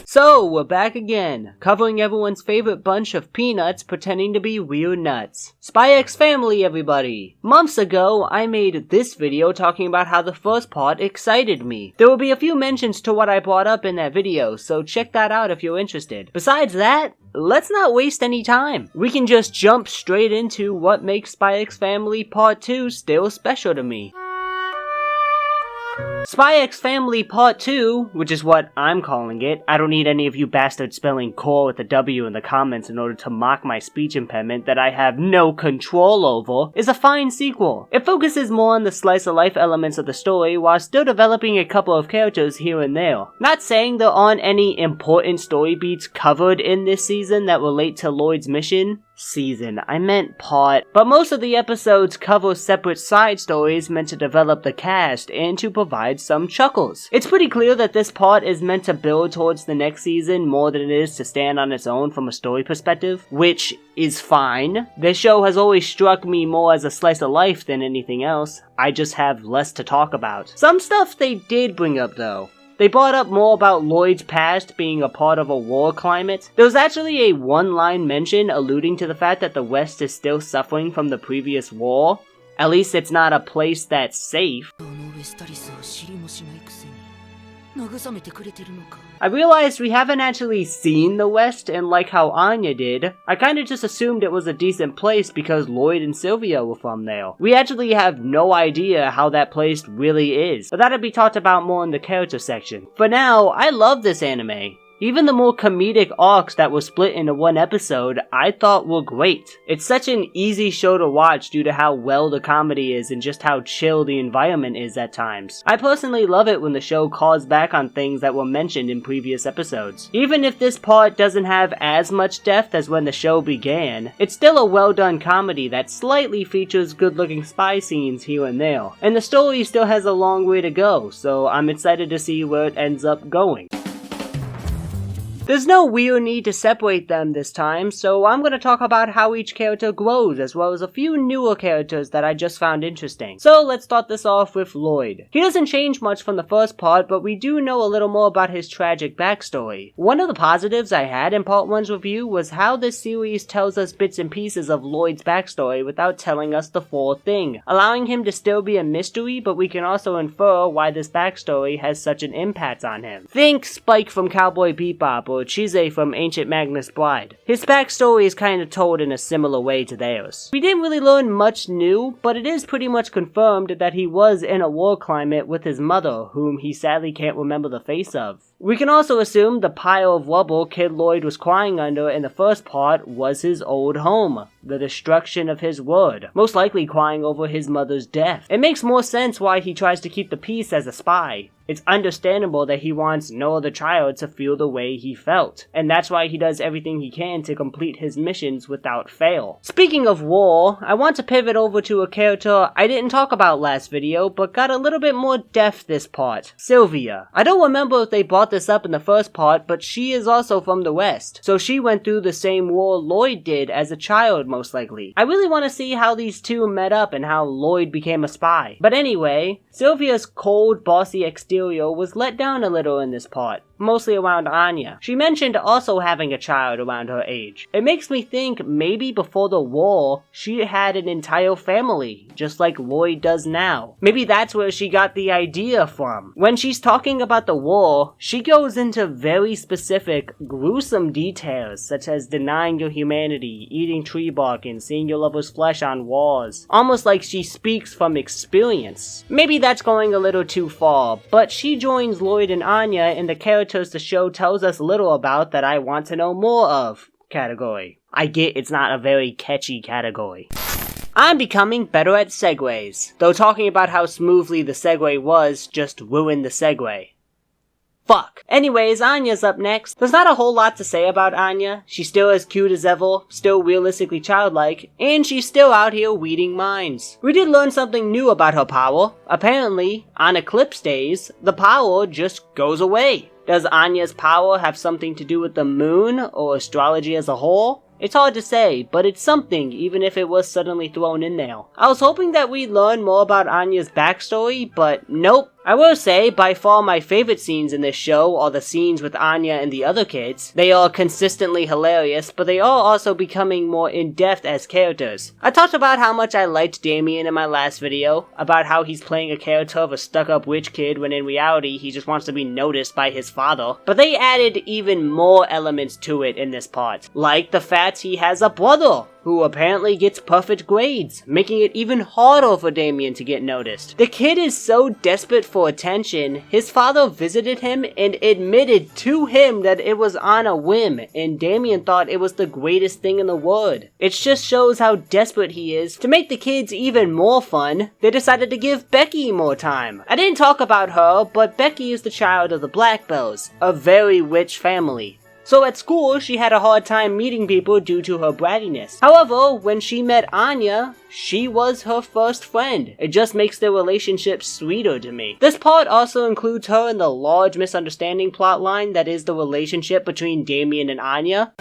So, we're back again, covering everyone's favorite bunch of peanuts pretending to be weird nuts. SpyXFamily, everybody! Months ago, I made this video talking about how the first part excited me. There will be a few mentions to what I brought up in that video, so check that out if you're interested. Besides that, let's not waste any time. We can just jump straight into what makes SpyXFamily Part 2 still special to me. SpyXFamily Part 2, which is what I'm calling it, I don't need any of you bastards spelling Cour with a W in the comments in order to mock my speech impairment that I have no control over, is a fine sequel. It focuses more on the slice-of-life elements of the story while still developing a couple of characters here and there. Not saying there aren't any important story beats covered in this season that relate to Lloyd's mission. I meant part. But most of the episodes cover separate side stories meant to develop the cast and to provide some chuckles. It's pretty clear that this part is meant to build towards the next season more than it is to stand on its own from a story perspective, which is fine. This show has always struck me more as a slice of life than anything else. I just have less to talk about. Some stuff they did bring up though. They brought up more about Lloyd's past being a part of a war climate. There was actually a one-line mention alluding to the fact that the West is still suffering from the previous war. At least it's not a place that's safe. I realized we haven't actually seen the West, and like how Anya did, I kinda just assumed it was a decent place because Lloyd and Sylvia were from there. We actually have no idea how that place really is, but that'll be talked about more in the character section. For now, I love this anime. Even the more comedic arcs that were split into one episode, I thought were great. It's such an easy show to watch due to how well the comedy is and just how chill the environment is at times. I personally love it when the show calls back on things that were mentioned in previous episodes. Even if this part doesn't have as much depth as when the show began, it's still a well done comedy that slightly features good looking spy scenes here and there. And the story still has a long way to go, so I'm excited to see where it ends up going. There's no real need to separate them this time, so I'm going to talk about how each character grows, as well as a few newer characters that I just found interesting. So let's start this off with Lloyd. He doesn't change much from the first part, but we do know a little more about his tragic backstory. One of the positives I had in part 1's review was how this series tells us bits and pieces of Lloyd's backstory without telling us the full thing, allowing him to still be a mystery, but we can also infer why this backstory has such an impact on him. Think Spike from Cowboy Bebop or Chise from Ancient Magnus Bride. His backstory is kind of told in a similar way to theirs. We didn't really learn much new, but it is pretty much confirmed that he was in a war climate with his mother, whom he sadly can't remember the face of. We can also assume the pile of rubble Kid Lloyd was crying under in the first part was his old home, the destruction of his world, most likely crying over his mother's death. It makes more sense why he tries to keep the peace as a spy. It's understandable that he wants no other child to feel the way he felt, and that's why he does everything he can to complete his missions without fail. Speaking of war, I want to pivot over to a character I didn't talk about last video, but got a little bit more depth this part, Sylvia. I don't remember if they brought this up in the first part, but she is also from the West, so she went through the same war Lloyd did as a child most likely. I really want to see how these two met up and how Lloyd became a spy. But anyway, Sylvia's cold, bossy exterior was let down a little in this part, mostly around Anya. She mentioned also having a child around her age. It makes me think maybe before the war, she had an entire family, just like Lloyd does now. Maybe that's where she got the idea from. When she's talking about the war, she goes into very specific, gruesome details, such as denying your humanity, eating tree bark, and seeing your lover's flesh on walls. Almost like she speaks from experience. Maybe that's going a little too far, but she joins Lloyd and Anya in the characters the show tells us little about that I want to know more of category. I get it's not a very catchy category. I'm becoming better at segues, though talking about how smoothly the segue was just ruined the segue. Fuck. Anyways, Anya's up next. There's not a whole lot to say about Anya. She's still as cute as ever, still realistically childlike, and she's still out here reading minds. We did learn something new about her power. Apparently, on eclipse days, the power just goes away. Does Anya's power have something to do with the moon or astrology as a whole? It's hard to say, but it's something even if it was suddenly thrown in there. I was hoping that we'd learn more about Anya's backstory, but nope. I will say, by far my favorite scenes in this show are the scenes with Anya and the other kids. They are consistently hilarious, but they are also becoming more in-depth as characters. I talked about how much I liked Damien in my last video, about how he's playing a character of a stuck-up witch kid when in reality he just wants to be noticed by his father. But they added even more elements to it in this part, like the fact he has a brother who apparently gets perfect grades, making it even harder for Damien to get noticed. The kid is so desperate for attention, his father visited him and admitted to him that it was on a whim, and Damien thought it was the greatest thing in the world. It just shows how desperate he is. To make the kids even more fun, they decided to give Becky more time. I didn't talk about her, but Becky is the child of the Blackbells, a very rich family. So at school, she had a hard time meeting people due to her brattiness. However, when she met Anya, she was her first friend. It just makes their relationship sweeter to me. This part also includes her in the large misunderstanding plotline that is the relationship between Damien and Anya.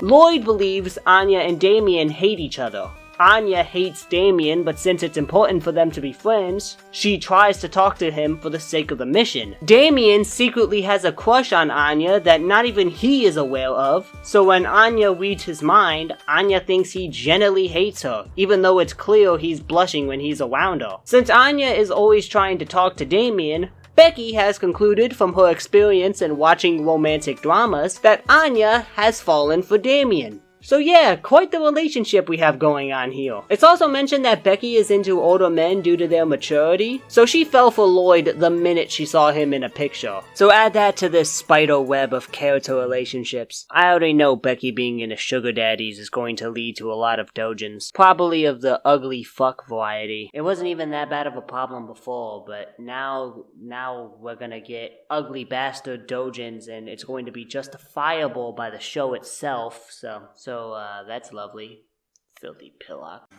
Lloyd believes Anya and Damien hate each other. Anya hates Damien, but since it's important for them to be friends, she tries to talk to him for the sake of the mission. Damien secretly has a crush on Anya that not even he is aware of, so when Anya reads his mind, Anya thinks he genuinely hates her, even though it's clear he's blushing when he's around her. Since Anya is always trying to talk to Damien, Becky has concluded from her experience in watching romantic dramas that Anya has fallen for Damien. So yeah, quite the relationship we have going on here. It's also mentioned that Becky is into older men due to their maturity, so she fell for Lloyd the minute she saw him in a picture. So add that to this spider web of character relationships. I already know Becky being into sugar daddies is going to lead to a lot of dojins. Probably of the ugly fuck variety. It wasn't even that bad of a problem before, but now we're gonna get ugly bastard dojins, and it's going to be justifiable by the show itself, so that's lovely. Filthy pillock.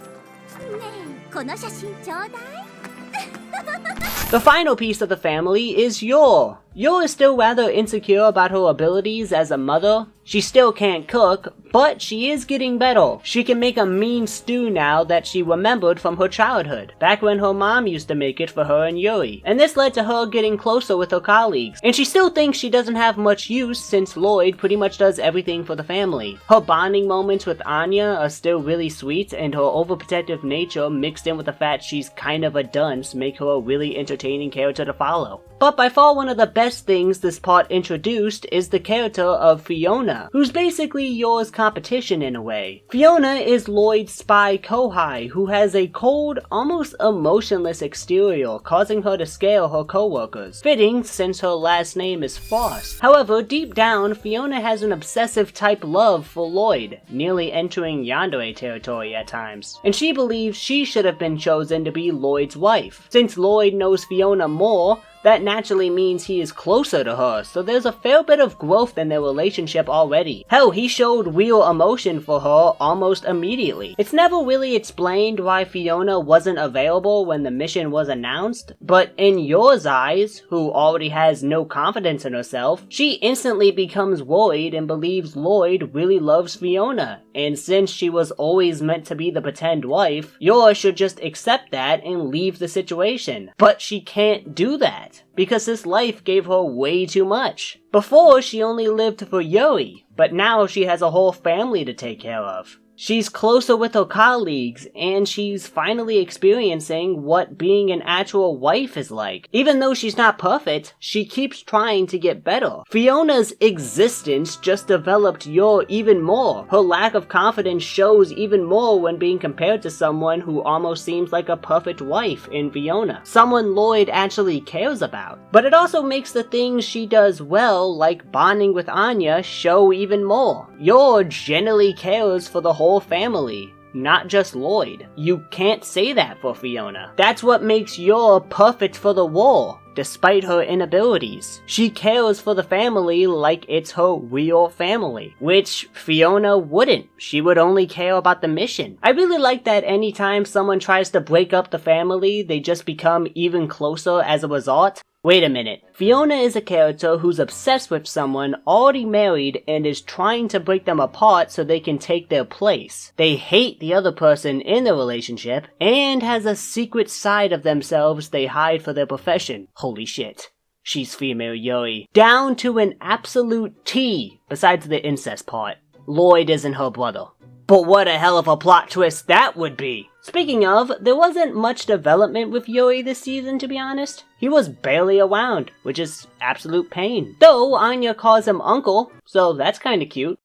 The final piece of the family is Yor. Yor is still rather insecure about her abilities as a mother. She still can't cook, but she is getting better. She can make a mean stew now that she remembered from her childhood, back when her mom used to make it for her and Yuri. And this led to her getting closer with her colleagues. And she still thinks she doesn't have much use since Lloyd pretty much does everything for the family. Her bonding moments with Anya are still really sweet, and her overprotective nature mixed in with the fact she's kind of a dunce make her a really entertaining character to follow. But by far one of the best things this part introduced is the character of Fiona, who's basically Yor's competition in a way. Fiona is Lloyd's spy Kohai, who has a cold, almost emotionless exterior, causing her to scare her co-workers. Fitting, since her last name is Frost. However, deep down, Fiona has an obsessive type love for Lloyd, nearly entering yandere territory at times. And she believes she should have been chosen to be Lloyd's wife. Since Lloyd knows Fiona more, that naturally means he is closer to her, so there's a fair bit of growth in their relationship already. Hell, he showed real emotion for her almost immediately. It's never really explained why Fiona wasn't available when the mission was announced, but in Yor's eyes, who already has no confidence in herself, she instantly becomes worried and believes Lloyd really loves Fiona, and since she was always meant to be the pretend wife, Yor should just accept that and leave the situation. But she can't do that, because this life gave her way too much. Before, she only lived for Yuri, but now she has a whole family to take care of. She's closer with her colleagues, and she's finally experiencing what being an actual wife is like. Even though she's not perfect, she keeps trying to get better. Fiona's existence just developed Yor even more. Her lack of confidence shows even more when being compared to someone who almost seems like a perfect wife in Fiona. Someone Lloyd actually cares about. But it also makes the things she does well, like bonding with Anya, show even more. Yor generally cares for the whole family, not just Lloyd. You can't say that for Fiona. That's what makes Yor perfect for the war, despite her inabilities. She cares for the family like it's her real family, which Fiona wouldn't. She would only care about the mission. I really like that anytime someone tries to break up the family, they just become even closer as a result. Wait a minute. Fiona is a character who's obsessed with someone already married and is trying to break them apart so they can take their place. They hate the other person in the relationship and has a secret side of themselves they hide for their profession. Holy shit. She's female Yuri. Down to an absolute T, besides the incest part. Lloyd isn't her brother. But what a hell of a plot twist that would be! Speaking of, there wasn't much development with Yuri this season, to be honest. He was barely around, which is absolute pain. Though Anya calls him uncle, so that's kinda cute.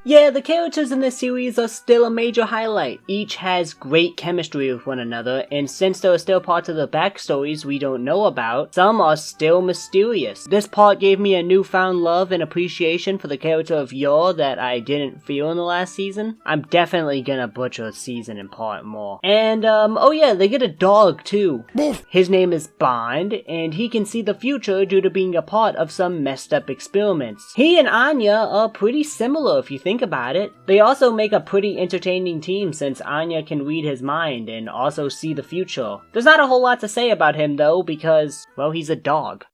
Yeah, the characters in this series are still a major highlight. Each has great chemistry with one another, and since there are still parts of the backstories we don't know about, some are still mysterious. This part gave me a newfound love and appreciation for the character of Yor that I didn't feel in the last season. I'm definitely gonna butcher season and part more. And, oh yeah, they get a dog too. His name is Bond, and he can see the future due to being a part of some messed up experiments. He and Anya are pretty similar if you think about it. They also make a pretty entertaining team since Anya can read his mind and also see the future. There's not a whole lot to say about him though because, well, he's a dog.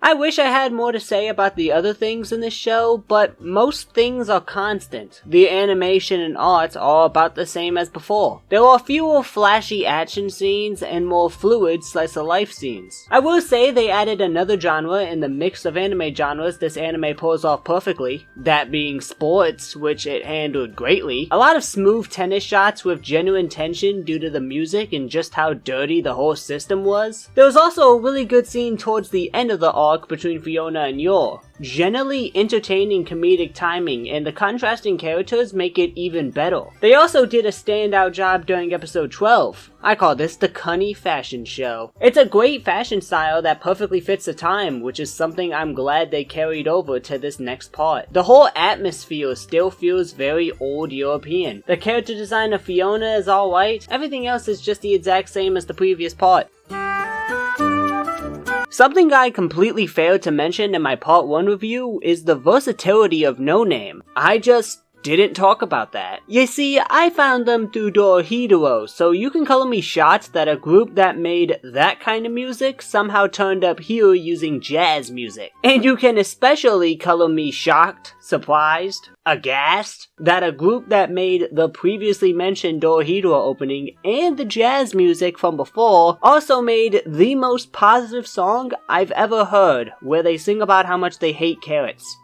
I wish I had more to say about the other things in this show, but most things are constant. The animation and art are about the same as before. There are fewer flashy action scenes and more fluid slice-of-life scenes. I will say they added another genre in the mix of anime genres this anime pulls off perfectly, that being sports, which it handled greatly. A lot of smooth tennis shots with genuine tension due to the music and just how dirty the whole system was. There was also a really good scene towards the end of the arc between Fiona and Yor. Generally entertaining comedic timing, and the contrasting characters make it even better. They also did a standout job during episode 12. I call this the Cunny Fashion Show. It's a great fashion style that perfectly fits the time, which is something I'm glad they carried over to this next part. The whole atmosphere still feels very old European. The character design of Fiona is alright, everything else is just the exact same as the previous part. Something I completely failed to mention in my part 1 review is the versatility of No Name. I just didn't talk about that. You see, I found them through Dorhidoro, so you can color me shocked that a group that made that kind of music somehow turned up here using jazz music. And you can especially color me shocked, surprised, aghast, that a group that made the previously mentioned Dorhidoro opening and the jazz music from before also made the most positive song I've ever heard, where they sing about how much they hate carrots.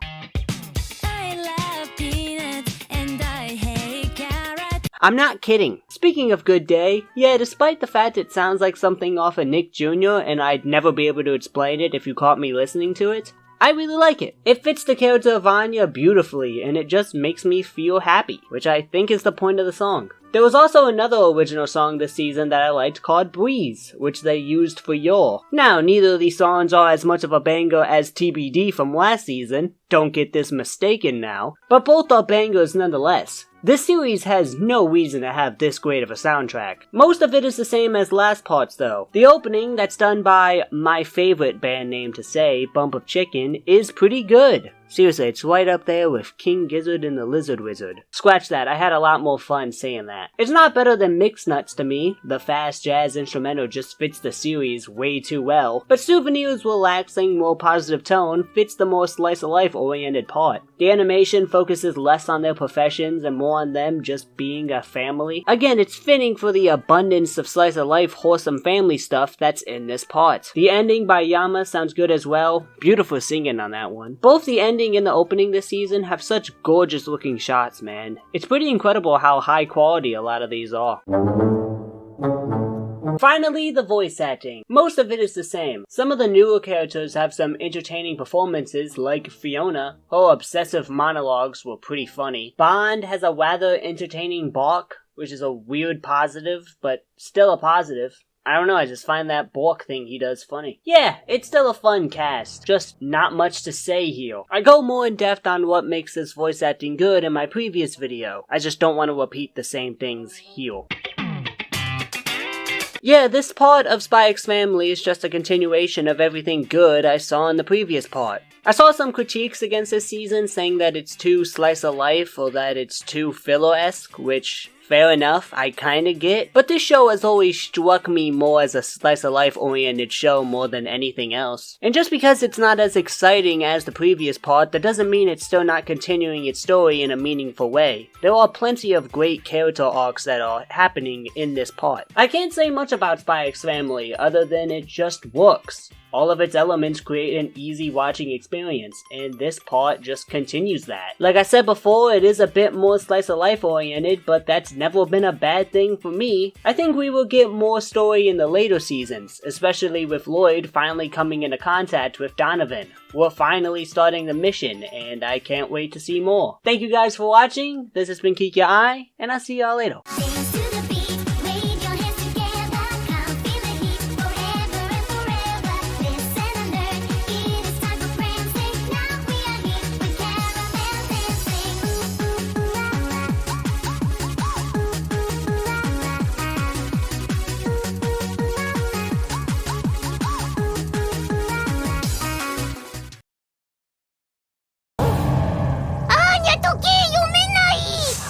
I'm not kidding. Speaking of Good Day, yeah, despite the fact it sounds like something off of Nick Jr. and I'd never be able to explain it if you caught me listening to it, I really like it. It fits the character of Anya beautifully, and it just makes me feel happy, which I think is the point of the song. There was also another original song this season that I liked called Breeze, which they used for Yor. Now, neither of these songs are as much of a banger as TBD from last season, don't get this mistaken now, but both are bangers nonetheless. This series has no reason to have this great of a soundtrack. Most of it is the same as last parts though. The opening, that's done by my favorite band name to say, Bump of Chicken, is pretty good. Seriously, it's right up there with King Gizzard and the Lizard Wizard. Scratch that, I had a lot more fun saying that. It's not better than Mixed Nuts to me. The fast jazz instrumental just fits the series way too well. But Souvenir's relaxing, more positive tone fits the more slice-of-life oriented part. The animation focuses less on their professions and more on them just being a family. Again, it's fitting for the abundance of slice-of-life wholesome family stuff that's in this part. The ending by Yama sounds good as well. Beautiful singing on that one. Both the ending and the opening this season have such gorgeous looking shots, man. It's pretty incredible how high quality a lot of these are. Finally, the voice acting. Most of it is the same. Some of the newer characters have some entertaining performances, like Fiona. Her obsessive monologues were pretty funny. Bond has a rather entertaining bark, which is a weird positive, but still a positive. I don't know, I just find that Bork thing he does funny. Yeah, it's still a fun cast, just not much to say here. I go more in depth on what makes this voice acting good in my previous video. I just don't want to repeat the same things here. Yeah, this part of SpyXFamily is just a continuation of everything good I saw in the previous part. I saw some critiques against this season saying that it's too slice of life or that it's too filler-esque, which, fair enough, I kinda get, but this show has always struck me more as a slice-of-life oriented show more than anything else. And just because it's not as exciting as the previous part, that doesn't mean it's still not continuing its story in a meaningful way. There are plenty of great character arcs that are happening in this part. I can't say much about SpyXFamily other than it just works. All of its elements create an easy watching experience, and this part just continues that. Like I said before, it is a bit more slice-of-life oriented, but that's never been a bad thing for me. I think we will get more story in the later seasons, especially with Lloyd finally coming into contact with Donovan. We're finally starting the mission, and I can't wait to see more. Thank you guys for watching. This has been Kikaya, and I'll see y'all later.